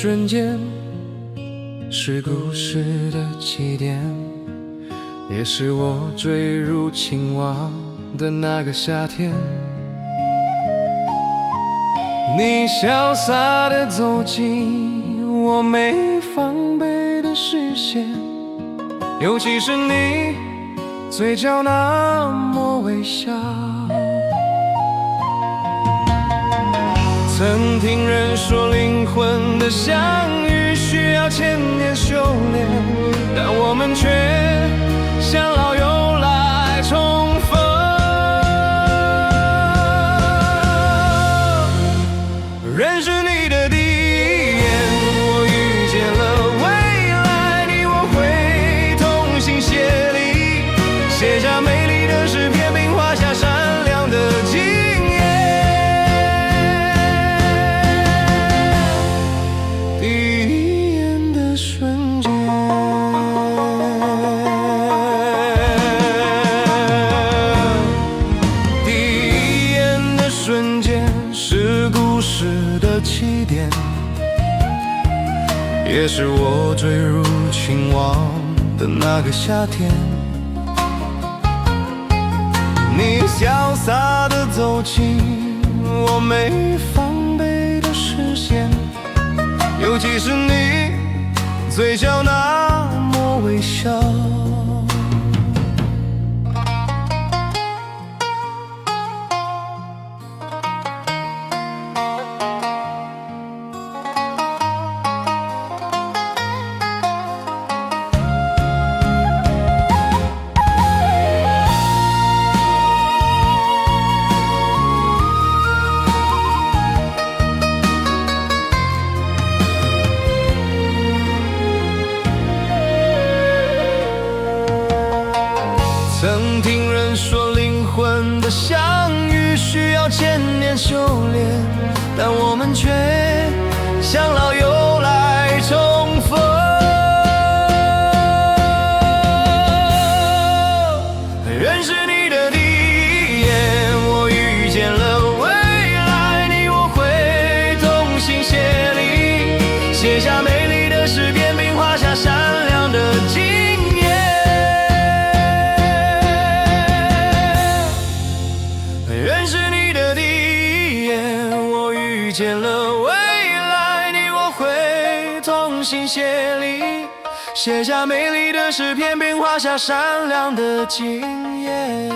瞬间，是故事的起点，也是我坠入情网的那个夏天。你潇洒地走进我没防备的视线，尤其是你嘴角那抹微笑。曾听人说灵魂的相遇需要千年修炼，但我们却像老友来重逢。认识你的第一眼，我遇见了未来，你我会同心协力，写下美丽的诗篇，并画下闪亮的经验。第一眼的瞬间，第一眼的瞬间是故事的起点，也是我坠入情网的那个夏天。你潇洒地走进我没防备的视线，尤其是你嘴角那抹微笑。曾听人说灵魂的相遇需要千年修炼，但我们却像老友来重逢。认识你的第一眼，我遇见了未来，你我会同心协力，写下美丽的诗篇，并画下闪亮的经验。认识你的第一眼，我遇见了未来，你我会同心协力，写下美丽的诗篇，并画下闪亮的经验。